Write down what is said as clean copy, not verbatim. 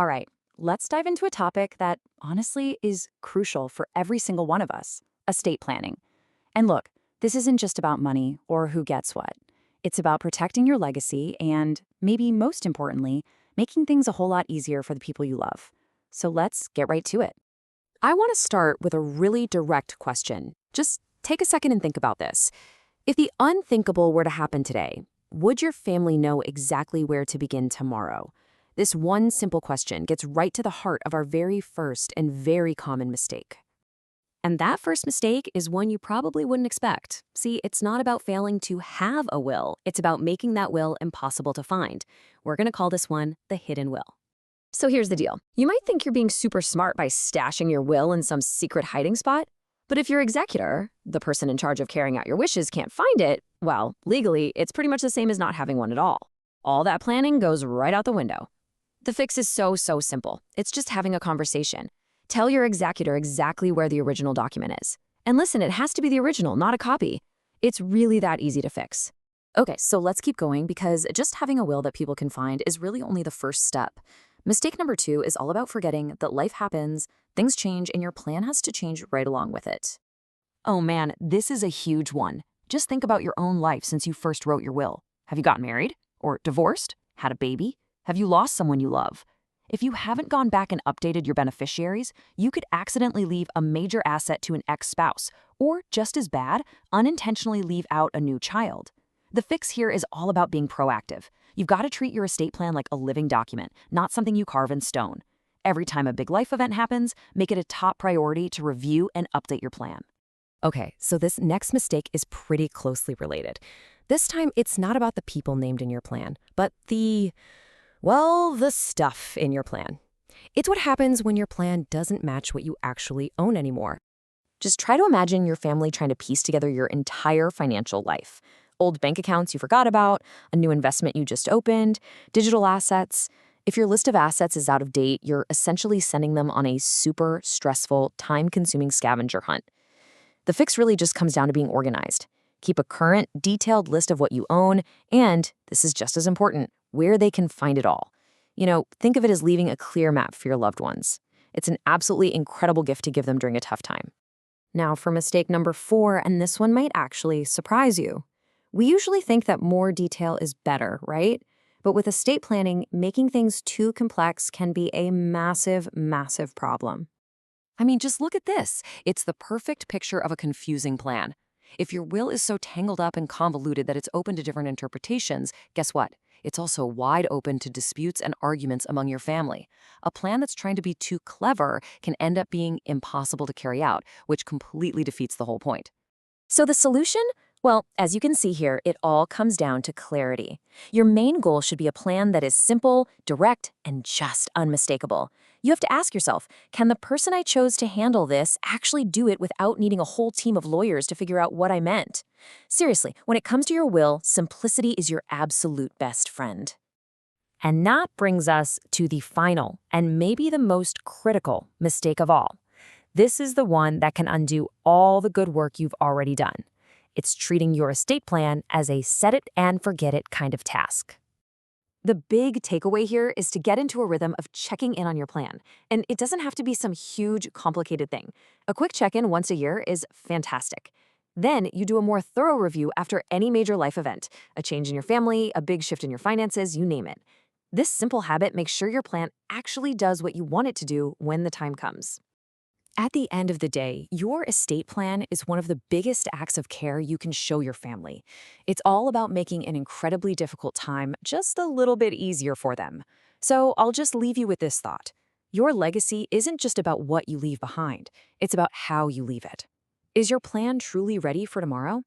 All right, let's dive into a topic that honestly is crucial for every single one of us: estate planning. And look, this isn't just about money or who gets what. It's about protecting your legacy and, maybe most importantly, making things a whole lot easier for the people you love. So let's get right to it. I want to start with a really direct question. Just take a second and think about this. If the unthinkable were to happen today, would your family know exactly where to begin tomorrow? This one simple question gets right to the heart of our very first and very common mistake. And that first mistake is one you probably wouldn't expect. See, it's not about failing to have a will, it's about making that will impossible to find. We're going to call this one the hidden will. So here's the deal. You might think you're being super smart by stashing your will in some secret hiding spot, but if your executor, the person in charge of carrying out your wishes, can't find it, well, legally, it's pretty much the same as not having one at all. All that planning goes right out the window. The fix is so simple. It's just having a conversation. Tell your executor exactly where the original document is. And listen, it has to be the original, not a copy. It's really that easy to fix. Okay, so let's keep going because just having a will that people can find is really only the first step. Mistake number 2 is all about forgetting that life happens, things change, and your plan has to change right along with it. Oh man, this is a huge one. Just think about your own life since you first wrote your will. Have you gotten married? Or divorced? Had a baby? Have you lost someone you love? If you haven't gone back and updated your beneficiaries, you could accidentally leave a major asset to an ex-spouse, or just as bad, unintentionally leave out a new child. The fix here is all about being proactive. You've got to treat your estate plan like a living document, not something you carve in stone. Every time a big life event happens, make it a top priority to review and update your plan. Okay, so this next mistake is pretty closely related. This time, it's not about the people named in your plan, but the stuff in your plan. It's what happens when your plan doesn't match what you actually own anymore. Just try to imagine your family trying to piece together your entire financial life. Old bank accounts you forgot about, a new investment you just opened, digital assets. If your list of assets is out of date, you're essentially sending them on a super stressful, time-consuming scavenger hunt. The fix really just comes down to being organized. Keep a current, detailed list of what you own, and, this is just as important, where they can find it all. Think of it as leaving a clear map for your loved ones. It's an absolutely incredible gift to give them during a tough time. Now for mistake number 4, and this one might actually surprise you. We usually think that more detail is better, right? But with estate planning, making things too complex can be a massive problem. I mean, just look at this. It's the perfect picture of a confusing plan. If your will is so tangled up and convoluted that it's open to different interpretations, guess what? It's also wide open to disputes and arguments among your family. A plan that's trying to be too clever can end up being impossible to carry out, which completely defeats the whole point. So the solution? Well, as you can see here, it all comes down to clarity. Your main goal should be a plan that is simple, direct, and just unmistakable. You have to ask yourself, can the person I chose to handle this actually do it without needing a whole team of lawyers to figure out what I meant? Seriously, when it comes to your will, simplicity is your absolute best friend. And that brings us to the final, and maybe the most critical mistake of all. This is the one that can undo all the good work you've already done. It's treating your estate plan as a set it and forget it kind of task. The big takeaway here is to get into a rhythm of checking in on your plan. And it doesn't have to be some huge, complicated thing. A quick check-in once a year is fantastic. Then you do a more thorough review after any major life event, a change in your family, a big shift in your finances, you name it. This simple habit makes sure your plan actually does what you want it to do when the time comes. At the end of the day, your estate plan is one of the biggest acts of care you can show your family. It's all about making an incredibly difficult time just a little bit easier for them. So I'll just leave you with this thought. Your legacy isn't just about what you leave behind, it's about how you leave it. Is your plan truly ready for tomorrow?